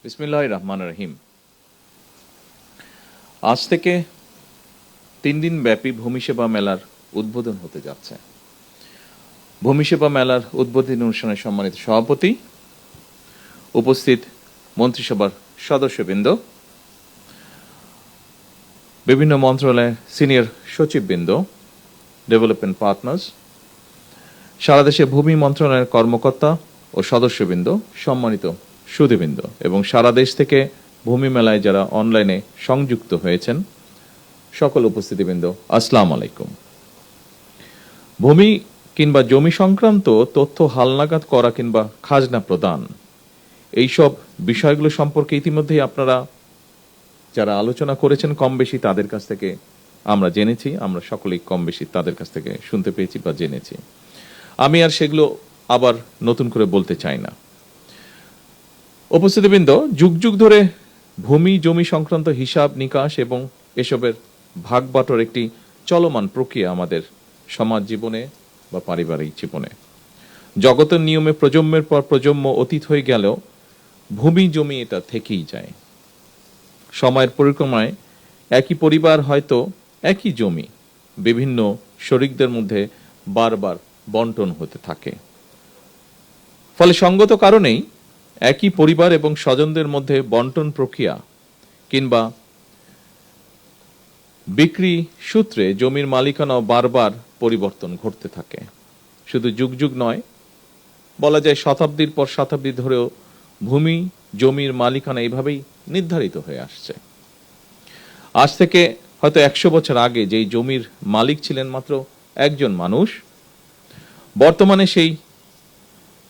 বিসমিল্লাহির রহমানির রহিম। আজ থেকে 3 দিন ব্যাপী ভূমি সেবা মেলার উদ্বোধন হতে যাচ্ছে। ভূমি সেবা মেলার উদ্বোধনী অনুষ্ঠানে সম্মানিত সভাপতি, উপস্থিত মন্ত্রিসভার সদস্যবৃন্দ, বিভিন্ন মন্ত্রণালয়ের সিনিয়র সচিববৃন্দ, ডেভেলপমেন্ট পার্টনার্স, সারা দেশে ভূমি মন্ত্রণালয়ের কর্মকর্তা ও সদস্যবৃন্দ, সম্মানিত সুধীবৃন্দ এবং সারা দেশ থেকে ভূমি মেলায় যারা অনলাইনে সংযুক্ত হয়েছেন সকল উপস্থিতিবৃন্দ, আসসালামু আলাইকুম। ভূমি কিংবা জমি সংক্রান্ত তথ্য হালনাগাদ করা কিংবা খাজনা প্রদান, এইসব বিষয়গুলো সম্পর্কে ইতিমধ্যেই আপনারা যারা আলোচনা করেছেন কম বেশি তাদের কাছ থেকে আমরা জেনেছি, আমরা সকলেই কম বেশি তাদের কাছ থেকে শুনতে পেয়েছি বা জেনেছি। আমি আর সেগুলো আবার নতুন করে বলতে চাই না। উপস্থিতিবৃন্দ, যুগ যুগ ধরে ভূমি জমি সংক্রান্ত হিসাব নিকাশ এবং এসবের ভাগবাটোর একটি চলমান প্রক্রিয়া আমাদের সমাজ জীবনে বা পারিবারিক জীবনে। জগতের নিয়মে প্রজন্মের পর প্রজন্ম অতীত হয়ে গেলেও ভূমি জমি এটা থেকেই যায়। সময়ের পরিক্রমায় একই পরিবার হয়তো একই জমি বিভিন্ন শরিকদের মধ্যে বারবার বন্টন হতে থাকে। ফলে সঙ্গত কারণেই একই পরিবার এবং স্বজনদের মধ্যে বন্টন প্রক্রিয়া কিংবা বিক্রি সূত্রে জমির মালিকানাও বারবার পরিবর্তন ঘটতে থাকে। শুধু যুগ যুগ নয়, বলা যায় শতাব্দীর পর শতাব্দী ধরেও ভূমি জমির মালিকানা এইভাবেই নির্ধারিত হয়ে আসছে। আজ থেকে হয়তো 100 বছর আগে যেই জমির মালিক ছিলেন মাত্র একজন মানুষ, বর্তমানে সেই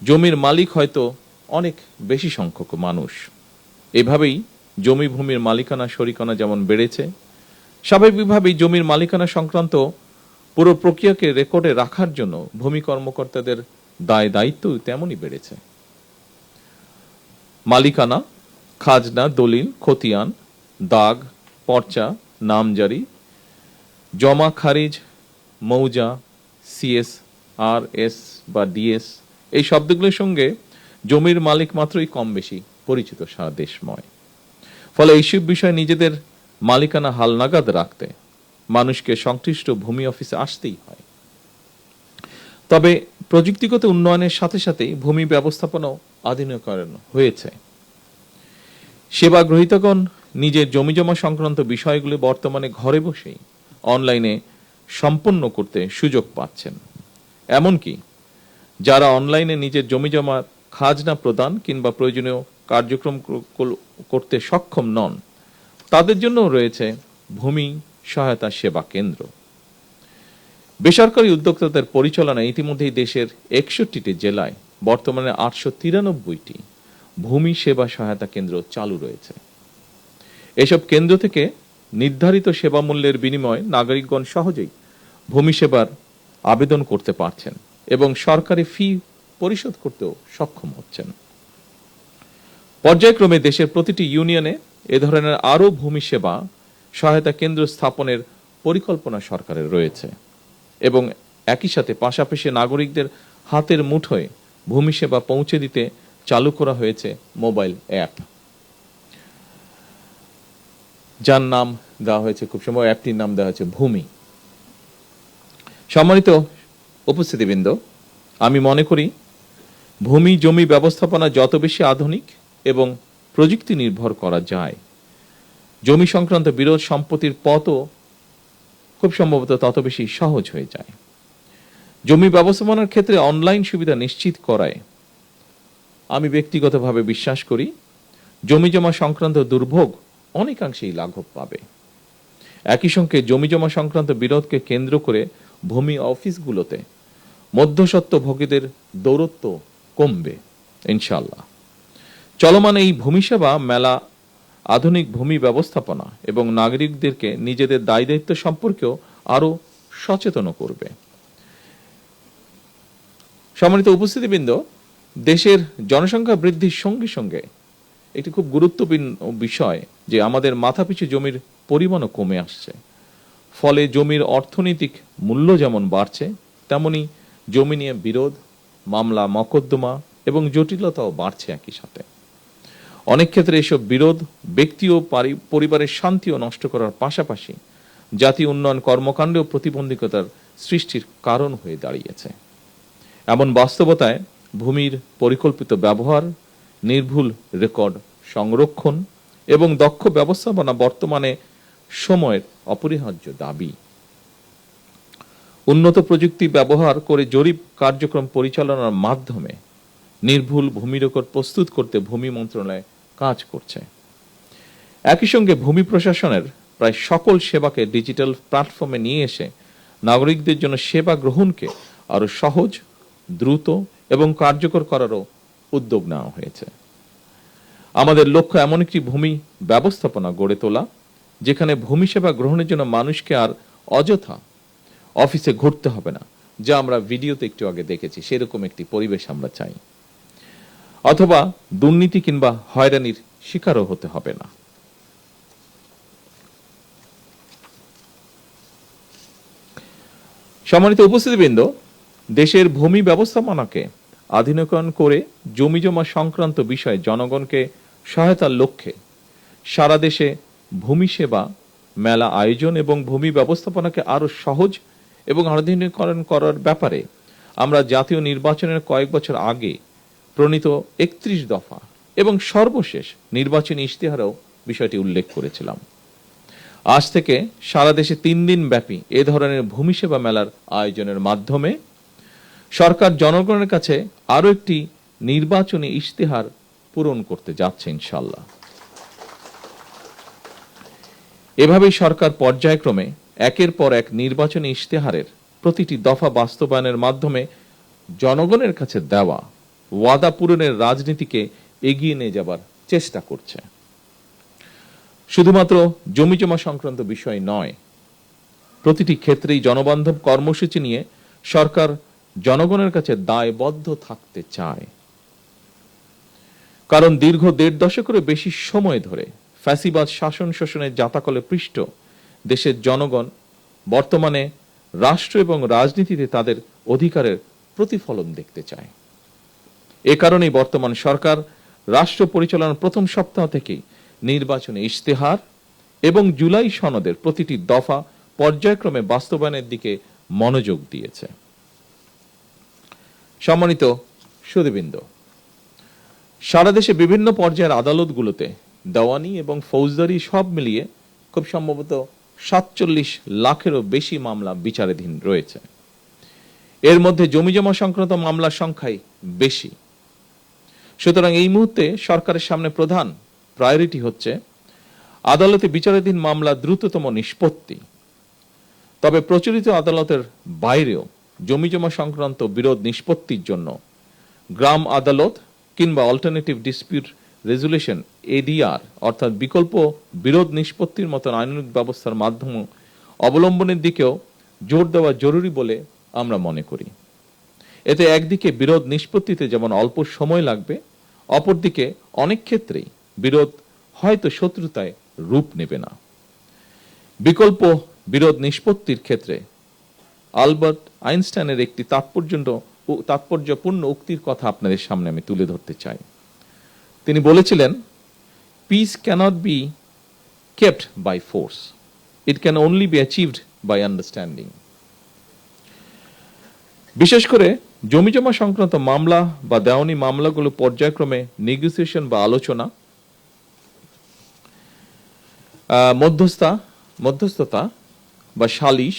জমির মালিক হয়তো অনেক বেশি সংখ্যক মানুষ। এভাবেই জমি ভূমির মালিকানা শরিকানা যেমন বেড়েছে, স্বাভাবিকভাবেই জমির মালিকানা সংক্রান্ত পুরো প্রক্রিয়াকে রেকর্ডে রাখার জন্য ভূমি কর্মকর্তাদের দায় দায়িত্ব তেমনই বেড়েছে। মালিকানা, খাজনা, দলিল, খতিয়ান, দাগ, পর্চা, নামজারি, জমা খারিজ, মৌজা, সিএস, আর এস বা ডিএস, এই শব্দগুলোর সঙ্গে জমির মালিক মাত্রই কম বেশি পরিচিত সারা দেশময়। ফলে এইসব বিষয়ে নিজেদের মালিকানা হালনাগাদ রাখতে মানুষকে সংশ্লিষ্ট ভূমি অফিসে আসতেই হয়। তবে প্রযুক্তিগত উন্নয়নের সাথে সাথে ভূমি ব্যবস্থাপনাও আধুনিকরণ হয়েছে। সেবা গ্রহীতাগণ নিজের জমিজমা সংক্রান্ত বিষয়গুলি বর্তমানে ঘরে বসেই অনলাইনে সম্পন্ন করতে সুযোগ পাচ্ছেন। এমনকি যারা অনলাইনে নিজের জমিজমা খাজনা প্রদান কিংবা প্রয়োজনীয় কার্যক্রম করতে সক্ষম নন, তাদের জন্য রয়েছে ভূমি সহায়তা সেবা কেন্দ্র। বেসরকারি উদ্যোক্তাদের পরিচালনায় ইতিমধ্যেই দেশের 61টি জেলায় বর্তমানে 893টি ভূমি সেবা সহায়তা কেন্দ্র চালু রয়েছে। এসব কেন্দ্র থেকে নির্ধারিত সেবা মূল্যের বিনিময়ে নাগরিকগণ সহজেই ভূমি সেবার আবেদন করতে পারছেন এবং সরকারি ফি পরিশোধ করতেও সক্ষম হচ্ছেন। পর্যায়ক্রমে দেশের প্রতিটি ইউনিয়নে এ ধরনের আরও ভূমি সেবা সহায়তা কেন্দ্র স্থাপনের পরিকল্পনা সরকারের রয়েছে এবং একই সাথে পাশাপাশি নাগরিকদের হাতের মুঠোয় ভূমি সেবা পৌঁছে দিতে চালু করা হয়েছে মোবাইল অ্যাপ, যার নাম দেওয়া হয়েছে, খুব সময় অ্যাপটির নাম দেওয়া হয়েছে ভূমি। সম্মানিত উপস্থিতিবৃন্দ, আমি মনে করি ভূমি জমি ব্যবস্থাপনা যত বেশি আধুনিক এবং প্রযুক্তি নির্ভর করা যায়, জমি সংক্রান্ত বিরোধ সম্পত্তির পথও খুব সম্ভবত তত বেশি সহজ হয়ে যায়। জমি ব্যবস্থাপনার ক্ষেত্রে অনলাইন সুবিধা নিশ্চিত করায় আমি ব্যক্তিগতভাবে বিশ্বাস করি জমিজমা সংক্রান্ত দুর্ভোগ অনেকাংশেই লাঘব পাবে। একই সঙ্গে জমিজমা সংক্রান্ত বিরোধকে কেন্দ্র করে ভূমি অফিসগুলোতে মধ্যস্বত্বভোগীদের দৌরত্ব কমবে ইনশাআল্লাহ। চলমান এই ভূমি সেবা মেলা আধুনিক ভূমি ব্যবস্থাপনা এবং নাগরিকদেরকে নিজেদের দায় দায়িত্ব সম্পর্কেও আরো সচেতন করবে। সম্মানিত উপস্থিতিবৃন্দ, দেশের জনসংখ্যা বৃদ্ধির সঙ্গে সঙ্গে একটি খুব গুরুত্বপূর্ণ বিষয় যে আমাদের মাথাপিছু জমির পরিমাণও কমে আসছে। ফলে জমির অর্থনৈতিক মূল্য যেমন বাড়ছে, তেমনি জমি নিয়ে বিরোধ, মামলা, মকদ্দমা এবং জটিলতাও বাড়ছে একই সাথে। অনেক ক্ষেত্রে এসব বিরোধ ব্যক্তি ও পরিবারের শান্তিও নষ্ট করার পাশাপাশি জাতীয় উন্নয়ন কর্মকাণ্ডেও প্রতিবন্ধকতার সৃষ্টির কারণ হয়ে দাঁড়িয়েছে। এমন বাস্তবতায় ভূমির পরিকল্পিত ব্যবহার, নির্ভুল রেকর্ড সংরক্ষণ এবং দক্ষ ব্যবস্থাপনা বর্তমানে সময়ের অপরিহার্য দাবি। উন্নত প্রযুক্তি ব্যবহার করে জরিপ কার্যক্রম পরিচালনার মাধ্যমে নির্ভুল ভূমি রেকর্ড প্রস্তুত করতে ভূমি মন্ত্রণালয় কাজ করছে। একই সঙ্গে ভূমি প্রশাসনের প্রায় সকল সেবাকে ডিজিটাল প্ল্যাটফর্মে নিয়ে এসে নাগরিকদের জন্য সেবা গ্রহণকে আরো সহজ, দ্রুত এবং কার্যকর করারও উদ্যোগ নেওয়া হয়েছে। আমাদের লক্ষ্য এমন একটি ভূমি ব্যবস্থাপনা গড়ে তোলা যেখানে ভূমি সেবা গ্রহণের জন্য মানুষকে আর অযথা অফিসে ঘুরতে হবে না, যা আমরা ভিডিওতে একটু আগে দেখেছি। সেরকম একটি পরিবেশ আমরা চাই, অথবা দুর্নীতি কিংবা হয়রানির শিকারও হতে হবে না। সম্মানিত উপস্থিতিবৃন্দ, দেশের ভূমি ব্যবস্থাপনাকে আধুনিকায়ন করে জমি জমা সংক্রান্ত বিষয়ে জনগণকে সহায়তার লক্ষ্যে সারা দেশে ভূমি সেবা মেলা আয়োজন এবং ভূমি ব্যবস্থাপনাকে আরো সহজ এবং আধুনিকীকরণ করার ব্যাপারে আমরা জাতীয় নির্বাচনের কয়েক বছর আগে প্রণীত ৩১ দফা এবং সর্বশেষ নির্বাচনী ইশতেহারেও বিষয়টি উল্লেখ করেছিলাম। আজ থেকে সারা দেশে ৩ দিন ব্যাপী এ ধরনের ভূমি সেবা মেলার আয়োজনের মাধ্যমে সরকার জনগণের কাছে আরো একটি নির্বাচনী ইশতেহার পূরণ করতে যাচ্ছে ইনশাআল্লাহ। এভাবেই সরকার পর্যায়ক্রমে একের পর এক নির্বাচনী ইশতেহারের প্রতিটি দফা বাস্তবায়নের মাধ্যমে জনগণের কাছে দেওয়া ওয়াদা পূরণের রাজনীতিকে এগিয়ে নিয়ে যাবার চেষ্টা করছে। শুধুমাত্র জমি জমা সংক্রান্ত বিষয় নয়, প্রতিটি ক্ষেত্রেই জনবান্ধব কর্মসূচি নিয়ে সরকার জনগণের কাছে দায়বদ্ধ থাকতে চায়। কারণ দীর্ঘ ১.৫ দশকেরও বেশি সময় ধরে ফ্যাসিবাদ শাসন শোষণের জাতাকলে পৃষ্ঠ দেশের জনগণ বর্তমানে রাষ্ট্র এবং রাজনীতিতে তাদের অধিকারের প্রতিফলন দেখতে চায়। এ কারণেই বর্তমান সরকার রাষ্ট্র পরিচালনার প্রথম সপ্তাহ থেকেই নির্বাচনী ইশতেহার এবং জুলাই সনদের প্রতিটি দফা পর্যায়ক্রমে বাস্তবায়নের দিকে মনোযোগ দিয়েছে। সম্মানিত সুধীবৃন্দ, সারা দেশে বিভিন্ন পর্যায়ের আদালতগুলোতে দেওয়ানি এবং ফৌজদারি সব মিলিয়ে খুব সম্ভবত ৪৭ লাখেরও বেশি মামলা বিচারাধীন রয়েছে। এর মধ্যে জমিজমা সংক্রান্ত মামলার সংখ্যাই বেশি। সুতরাং এই মুহূর্তে সরকারের সামনে প্রধান প্রায়োরিটি হচ্ছে আদালতে বিচারাধীন মামলা দ্রুততম নিষ্পত্তি। তবে প্রচলিত আদালতের বাইরেও জমিজমা সংক্রান্ত বিরোধ নিষ্পত্তির জন্য গ্রাম আদালত কিংবা অল্টারনেটিভ ডিসপিউট রেজুলেশন এডিআর অর্থাৎ বিকল্প বিরোধ নিষ্পত্তির মতন আইনানুগ ব্যবস্থার মাধ্যম অবলম্বনের দিকেও জোর দেওয়া জরুরি বলে আমরা মনে করি। এতে একদিকে বিরোধ নিষ্পত্তিতে যেমন অল্প সময় লাগবে, অপরদিকে অনেক ক্ষেত্রেই বিরোধ হয়তো শত্রুতায় রূপ নেবে না। বিকল্প বিরোধ নিষ্পত্তির ক্ষেত্রে আলবার্ট আইনস্টাইনের একটি তাৎপর্যপূর্ণ উক্তির কথা আপনাদের সামনে আমি তুলে ধরতে চাই। তিনি বলেছিলেন, peace cannot be kept by force, it can only be achieved by understanding. বিশেষ করে জমিজমা সংক্রান্ত মামলা বা দেওয়ানি মামলাগুলো পর্যায়ক্রমে নেগোসিয়েশন বা আলোচনা, মধ্যস্থতা বা সালিশ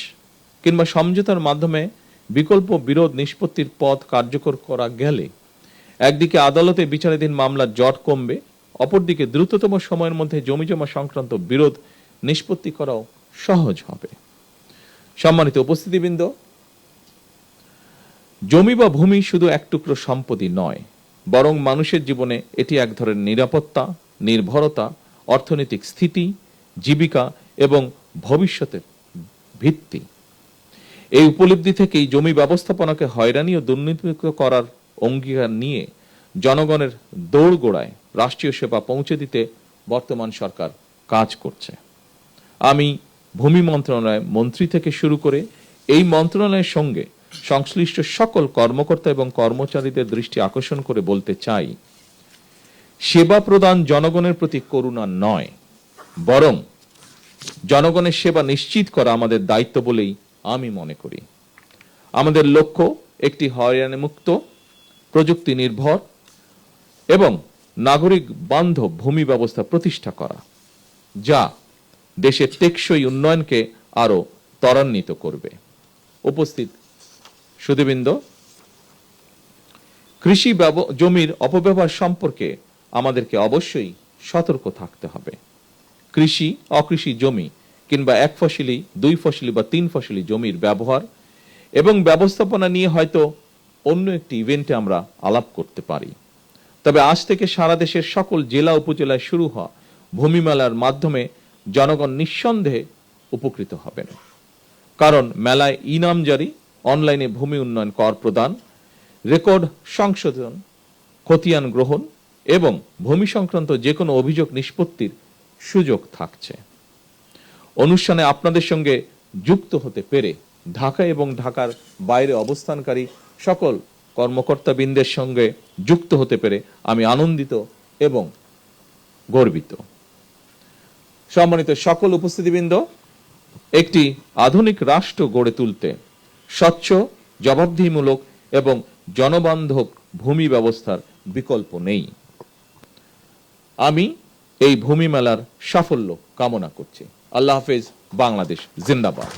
কিংবা সমঝোতার মাধ্যমে বিকল্প বিরোধ নিষ্পত্তির পথ কার্যকর করা গেলে একদিকে আদালতে বিচারাধীন মামলার জট কমবে, অপরদিকে দ্রুততম সময়ের মধ্যে জমিজমা সংক্রান্ত বিরোধ নিষ্পত্তি করাও সহজ হবে। সম্মানিত উপস্থিতিবৃন্দ, জমি বা ভূমি শুধু এক টুকরো সম্পত্তি নয়, বরং মানুষের জীবনে এটি এক ধরনের নিরাপত্তা, নির্ভরতা, অর্থনৈতিক স্থিতি, জীবিকা এবং ভবিষ্যতের ভিত্তি। এই উপলব্ধি থেকেই জমি ব্যবস্থাপনাকে হয়রানি ও দুর্নীতিমুক্ত করার অঙ্গীকার নিয়ে জনগণের দোরগোড়ায় রাষ্ট্রীয় সেবা পৌঁছে দিতে বর্তমান সরকার কাজ করছে। আমি ভূমি মন্ত্রণালয় মন্ত্রী থেকে শুরু করে এই মন্ত্রণালয়ের সঙ্গে সংশ্লিষ্ট সকল কর্মকর্তা এবং কর্মচারীদের দৃষ্টি আকর্ষণ করে বলতে চাই, সেবা প্রদান জনগণের প্রতি করুণা নয়, বরং জনগণের সেবা নিশ্চিত করা আমাদের দায়িত্ব বলেই আমি মনে করি। আমাদের লক্ষ্য একটি হয়রানি মুক্ত, প্রযুক্তি নির্ভর এবং নাগরিক বান্ধব ভূমি ব্যবস্থা প্রতিষ্ঠা করা, যা দেশের টেকসই উন্নয়নকে আরো ত্বরান্বিত করবে। উপস্থিত সুধীবৃন্দ, কৃষি জমির অপব্যবহার সম্পর্কে আমাদেরকে অবশ্যই সতর্ক থাকতে হবে। কৃষি, অকৃষি জমি কিংবা এক ফসলি, দুই ফসলি বা তিন ফসলি জমির ব্যবহার এবং ব্যবস্থাপনা নিয়ে হয়তো অন্য একটি ইভেন্টে আমরা আলাপ করতে পারি। তবে আজ থেকে সারা দেশের সকল জেলা উপজেলায় শুরু হওয়া ভূমি মেলার মাধ্যমে জনগণ নিঃসন্দেহে উপকৃত হবেন। কারণ মেলায় ইনামজারি, অনলাইনে ভূমি উন্নয়ন কর প্রদান, রেকর্ড সংশোধন, খতিয়ান গ্রহণ এবং ভূমি সংক্রান্ত যে কোনো অভিযোগ নিষ্পত্তির সুযোগ থাকছে। অনুষ্ঠানে আপনাদের সঙ্গে যুক্ত হতে পেরে ঢাকা এবং ঢাকার বাইরে অবস্থানকারী সকল কর্মকর্তাবৃন্দের সঙ্গে যুক্ত হতে পেরে আমি আনন্দিত এবং গর্বিত। সম্মানিত সকল উপস্থিতিবৃন্দ, একটি আধুনিক রাষ্ট্র গড়ে তুলতে স্বচ্ছ, জবাবদিহিমূলক এবং জনবান্ধব ভূমি ব্যবস্থার বিকল্প নেই। আমি এই ভূমি মেলার সাফল্য কামনা করছি। আল্লাহ হাফেজ। বাংলাদেশ জিন্দাবাদ।